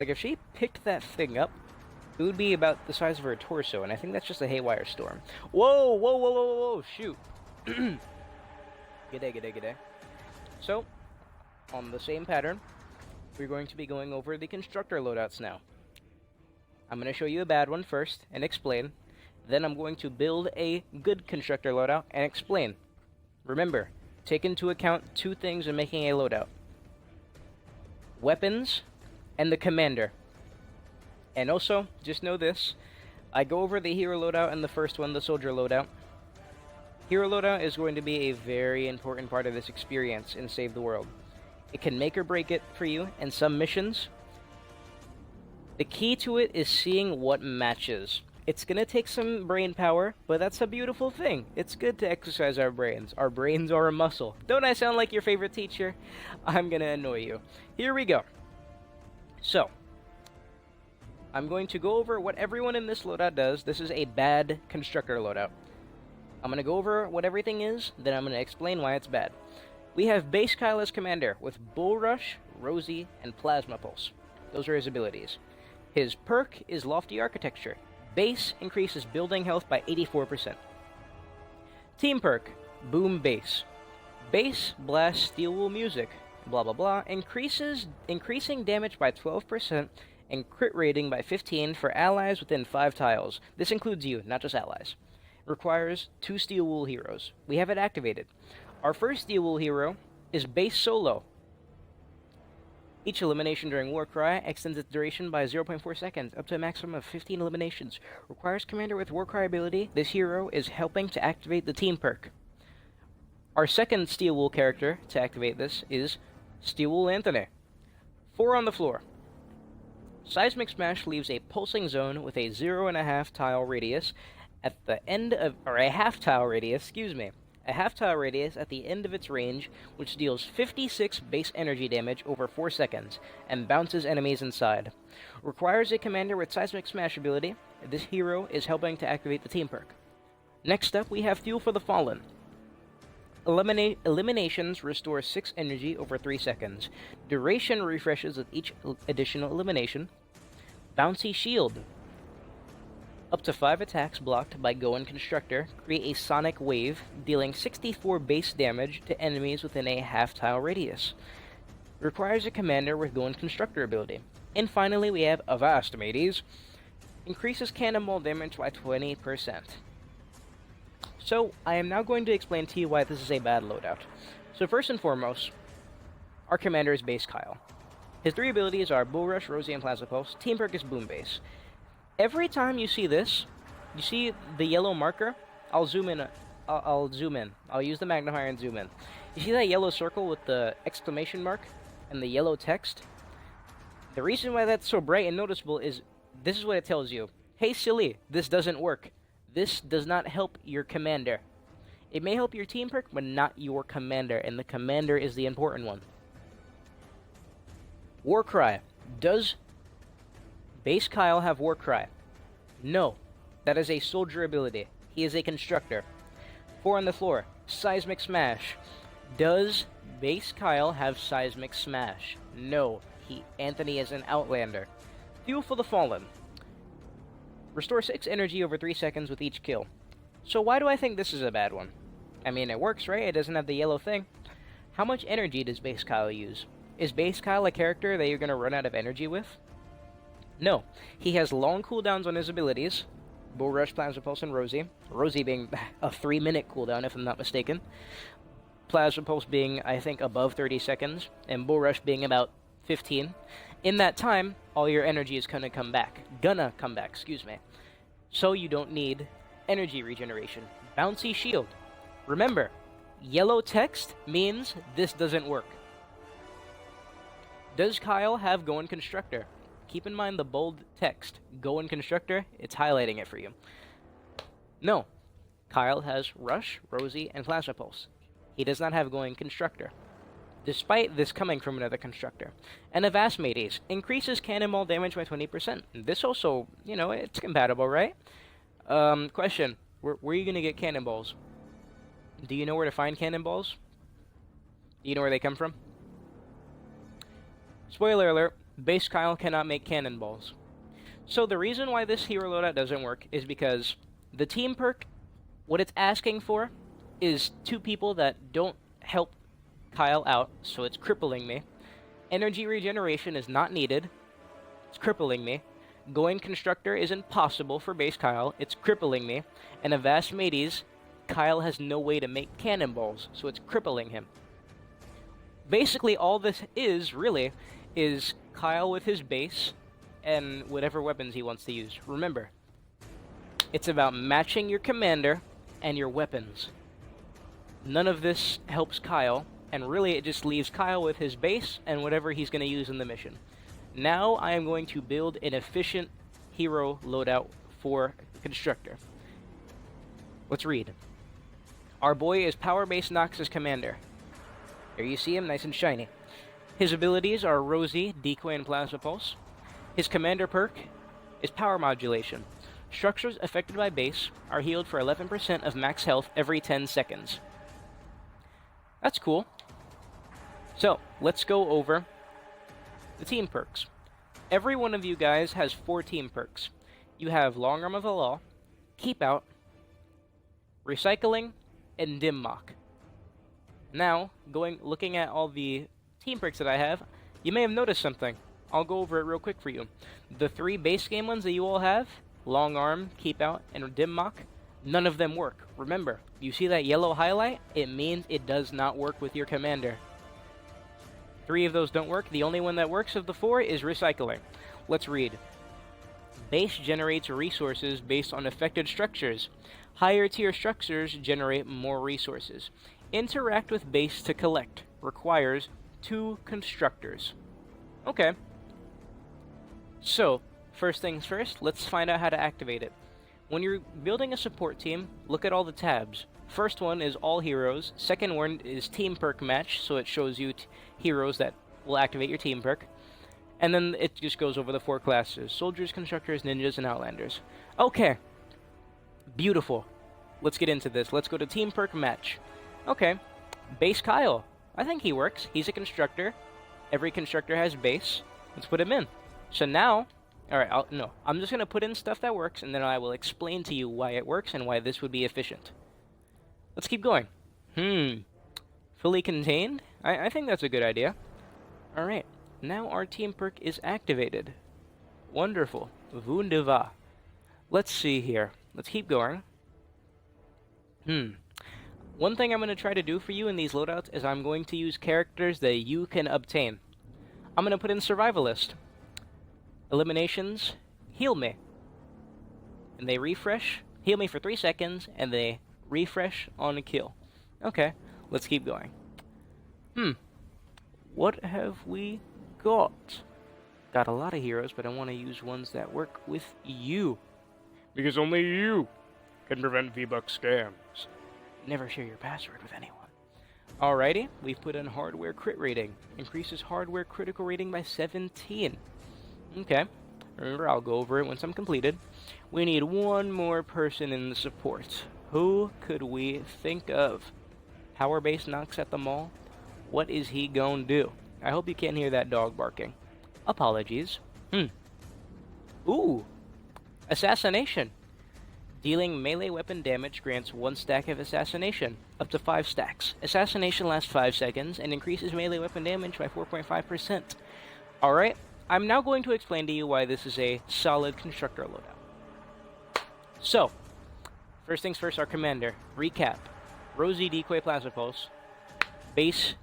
Like, if she picked that thing up, it would be about the size of her torso, and I think that's just a haywire storm. Whoa, whoa, whoa, whoa, whoa, shoot. G'day, g'day, g'day. So, on the same pattern, we're going to be going over the constructor loadouts now. I'm going to show you a bad one first and explain. Then I'm going to build a good constructor loadout and explain. Remember, take into account two things when making a loadout. Weapons and the commander. And also, just know this, I go over the hero loadout and the first one, the soldier loadout. Hero loadout is going to be a very important part of this experience in Save the World. It can make or break it for you in some missions. The key to it is seeing what matches. It's gonna take some brain power, but that's a beautiful thing. It's good to exercise our brains. Our brains are a muscle. Don't I sound like your favorite teacher? I'm gonna annoy you. Here we go. So, I'm going to go over what everyone in this loadout does. This is a bad constructor loadout. I'm gonna go over what everything is, then I'm gonna explain why it's bad. We have Base Kyle as commander with Bull Rush, Rosie, and Plasma Pulse. Those are his abilities. His perk is Lofty Architecture. Base increases building health by 84%. Team perk, Boom Bass. Base blasts Steel Wool Music, blah blah blah, increasing damage by 12% and crit rating by 15 for allies within 5 tiles. This includes you, not just allies. Requires 2 Steel Wool heroes. We have it activated. Our first Steel Wool hero is Base Solo. Each elimination during Warcry extends its duration by 0.4 seconds, up to a maximum of 15 eliminations. Requires commander with Warcry ability. This hero is helping to activate the team perk. Our second Steel Wool character to activate this is Steel Wool Anthony. 4 on the floor. Seismic Smash leaves a pulsing zone with a 0.5 tile radius at the end of, or a half tile radius, excuse me. A half-tile radius at the end of its range, which deals 56 base energy damage over 4 seconds, and bounces enemies inside. Requires a commander with Seismic Smash ability. This hero is helping to activate the team perk. Next up, we have Fuel for the Fallen. Eliminations restore 6 energy over 3 seconds. Duration refreshes with each additional elimination. Bouncy Shield. Up to 5 attacks blocked by Goen Constructor create a sonic wave, dealing 64 base damage to enemies within a half-tile radius. Requires a commander with Goen Constructor ability. And finally, we have Avast, mateys. Increases cannonball damage by 20%. So, I am now going to explain to you why this is a bad loadout. So first and foremost, our commander is Base Kyle. His 3 abilities are Bull Rush, Rosie, and Plasma Pulse. Team perk is Boom Bass. Every time you see this, you see the yellow marker, I'll zoom in. I'll zoom in. I'll use the magnifier and zoom in. You see that yellow circle with the exclamation mark and the yellow text? The reason why that's so bright and noticeable is this is what it tells you. Hey silly, this doesn't work. This does not help your commander. It may help your team perk, but not your commander, and the commander is the important one. Warcry. Does Base Kyle have Warcry? No. That is a soldier ability. He is a constructor. 4 on the floor. Seismic Smash. Does Base Kyle have Seismic Smash? No. Anthony is an Outlander. Fuel for the Fallen. Restore 6 energy over 3 seconds with each kill. So why do I think this is a bad one? I mean, it works, right? It doesn't have the yellow thing. How much energy does Base Kyle use? Is Base Kyle a character that you're going to run out of energy with? No. He has long cooldowns on his abilities. Bull Rush, Plasma Pulse, and Rosie. Rosie being a 3-minute cooldown, if I'm not mistaken. Plasma Pulse being, I think, above 30 seconds. And Bull Rush being about 15. In that time, all your energy is gonna come back. Excuse me. So you don't need energy regeneration. Bouncy Shield. Remember, yellow text means this doesn't work. Does Kyle have Goen Constructor? Keep in mind the bold text. Goen Constructor, it's highlighting it for you. No. Kyle has Rush, Rosie, and Plasma Pulse. He does not have Goen Constructor, despite this coming from another constructor. And Avast Mateys increases cannonball damage by 20%. This also, you know, it's compatible, right? Question. Where are you going to get cannonballs? Do you know where to find cannonballs? Do you know where they come from? Spoiler alert, Base Kyle cannot make cannonballs. So the reason why this hero loadout doesn't work is because the team perk, what it's asking for, is 2 people that don't help Kyle out, so it's crippling me. Energy regeneration is not needed. It's crippling me. Going Constructor is impossible for base Kyle. It's crippling me. And a Vast Mateys, Kyle has no way to make cannonballs, so it's crippling him. Basically, all this is, really, is Kyle with his base and whatever weapons he wants to use. Remember, it's about matching your commander and your weapons. None of this helps Kyle, and really it just leaves Kyle with his base and whatever he's going to use in the mission. Now I am going to build an efficient hero loadout for Constructor. Let's read. Our boy is Power Base Nox's commander. There you see him, nice and shiny. His abilities are Rosie, Decoy, and Plasma Pulse. His commander perk is Power Modulation. Structures affected by base are healed for 11% of max health every 10 seconds. That's cool. So, let's go over the team perks. Every one of you guys has 4 team perks. You have Long Arm of the Law, Keep Out, Recycling, and Dim Mock. Now, looking at all the team perks that I have, you may have noticed something. I'll go over it real quick for you. The 3 base game ones that you all have, Long Arm, Keep Out, and Dim Mock, none of them work. Remember, you see that yellow highlight? It means it does not work with your commander. 3 of those don't work. The only one that works of the 4 is Recycling. Let's read. Base generates resources based on affected structures. Higher tier structures generate more resources. Interact with base to collect. Requires 2 constructors. Okay. So, first things first, let's find out how to activate it. When you're building a support team, look at all the tabs. First one is all heroes. Second one is team perk match, so it shows you heroes that will activate your team perk. And then it just goes over the 4 classes: soldiers, constructors, ninjas, and outlanders. Okay. Beautiful. Let's get into this. Let's go to team perk match. Okay. Base Kyle. I think he works. He's a constructor. Every constructor has base. Let's put him in. So now, alright, I'm just going to put in stuff that works, and then I will explain to you why it works and why this would be efficient. Let's keep going. Fully contained? I think that's a good idea. Alright, now our team perk is activated. Wonderful. Wunderbar. Let's see here. Let's keep going. One thing I'm going to try to do for you in these loadouts is I'm going to use characters that you can obtain. I'm going to put in Survivalist. Eliminations, heal me. And they refresh, heal me for 3 seconds, and they refresh on a kill. Okay, let's keep going. What have we got? Got a lot of heroes, but I want to use ones that work with you. Because only you can prevent V-Buck scams. Never share your password with anyone. Alrighty, we've put in hardware crit rating. Increases hardware critical rating by 17. Okay, remember, I'll go over it once I'm completed. We need one more person in the support. Who could we think of? Power Base Nox at the mall? What is he gonna do? I hope you can't hear that dog barking. Apologies. Ooh, Assassination. Dealing melee weapon damage grants 1 stack of Assassination, up to 5 stacks. Assassination lasts 5 seconds and increases melee weapon damage by 4.5%. Alright, I'm now going to explain to you why this is a solid constructor loadout. So, first things first, our commander. Recap. Rosie, Decoy, Plasma Pulse. Base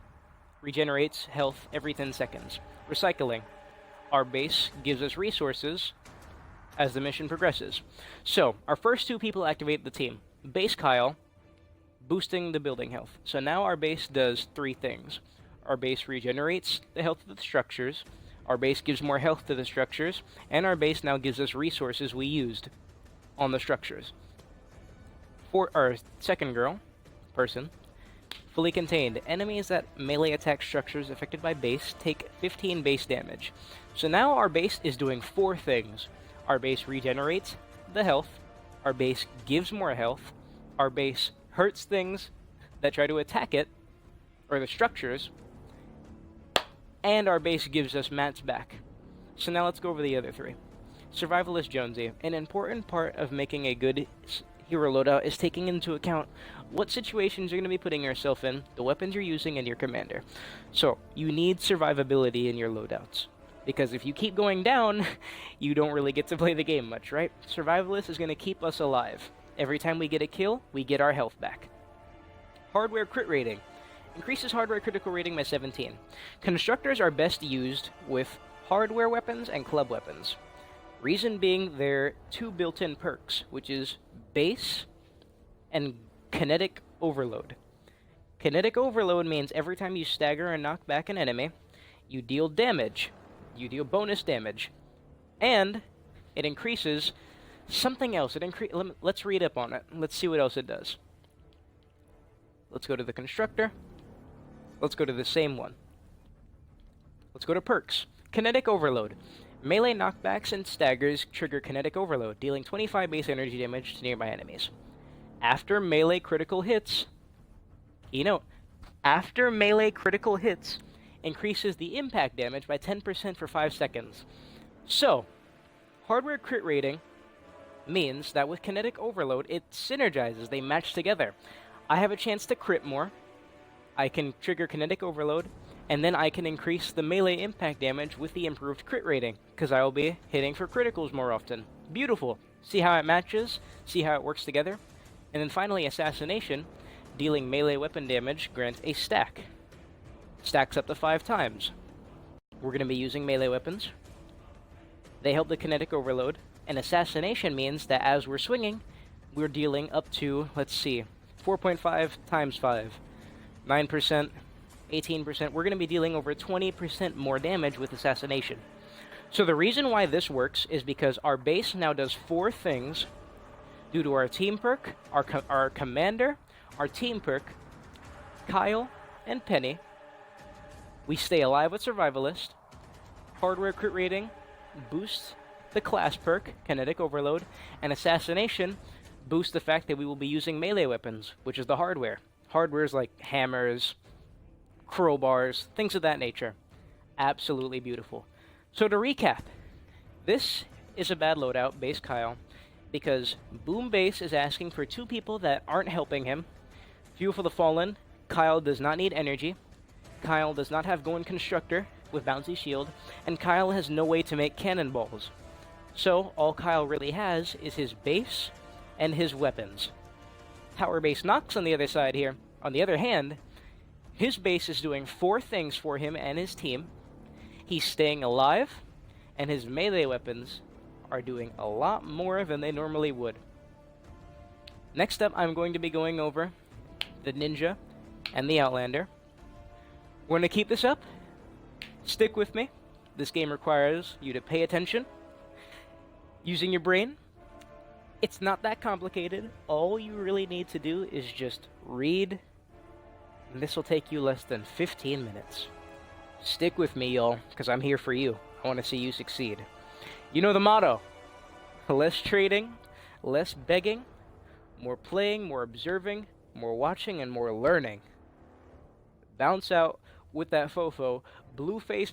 regenerates health every 10 seconds. Recycling. Our base gives us resources as the mission progresses. So, our first 2 people activate the team. Base Kyle, boosting the building health. So now our base does 3 things. Our base regenerates the health of the structures, our base gives more health to the structures, and our base now gives us resources we used on the structures. For our second person, fully contained. Enemies that melee attack structures affected by base take 15 base damage. So now our base is doing 4 things. Our base regenerates the health, our base gives more health, our base hurts things that try to attack it, or the structures, and our base gives us mats back. So now let's go over the other three. Survivalist Jonesy. An important part of making a good hero loadout is taking into account what situations you're going to be putting yourself in, the weapons you're using, and your commander. So, you need survivability in your loadouts. Because if you keep going down, you don't really get to play the game much, right? Survivalist is going to keep us alive. Every time we get a kill, we get our health back. Hardware crit rating. Increases hardware critical rating by 17. Constructors are best used with hardware weapons and club weapons. Reason being their two built-in perks, which is base and kinetic overload. Kinetic overload means every time you stagger and knock back an enemy, you deal damage. You deal bonus damage. And it increases something else. Let's read up on it. Let's see what else it does. Let's go to the constructor. Let's go to the same one. Let's go to perks. Kinetic overload. Melee knockbacks and staggers trigger kinetic overload, dealing 25 base energy damage to nearby enemies. After melee critical hits, after melee critical hits, increases the impact damage by 10% for 5 seconds. So, hardware crit rating means that with kinetic overload, it synergizes, they match together. I have a chance to crit more, I can trigger kinetic overload, and then I can increase the melee impact damage with the improved crit rating, because I will be hitting for criticals more often. Beautiful. See how it matches? See how it works together? And then finally, Assassination, dealing melee weapon damage, grants a stack. Stacks up to 5 times. We're going to be using melee weapons. They help the kinetic overload, and Assassination means that as we're swinging, we're dealing up to, let's see, 4.5 times 5. 9%, 18%, we're going to be dealing over 20% more damage with Assassination. So the reason why this works is because our base now does 4 things due to our team perk, our commander, our team perk, Kyle, and Penny. We stay alive with Survivalist. Hardware crit rating boosts the class perk, Kinetic Overload, and Assassination boosts the fact that we will be using melee weapons, which is the hardware. Hardware's like hammers, crowbars, things of that nature. Absolutely beautiful. So to recap, this is a bad loadout, base Kyle, because Boom Base is asking for 2 people that aren't helping him. Fuel for the Fallen, Kyle does not need energy. Kyle does not have Going Constructor with Bouncy Shield, and Kyle has no way to make cannonballs. So all Kyle really has is his base and his weapons. Tower Base Nox on the other side here. On the other hand, his base is doing 4 things for him and his team. He's staying alive, and his melee weapons are doing a lot more than they normally would. Next up, I'm going to be going over the Ninja and the Outlander. We're going to keep this up. Stick with me. This game requires you to pay attention, using your brain. It's not that complicated. All you really need to do is just read, and this will take you less than 15 minutes. Stick with me, y'all, because I'm here for you. I want to see you succeed. You know the motto: less trading, less begging, more playing, more observing, more watching, and more learning. Bounce out with that fofo, blue face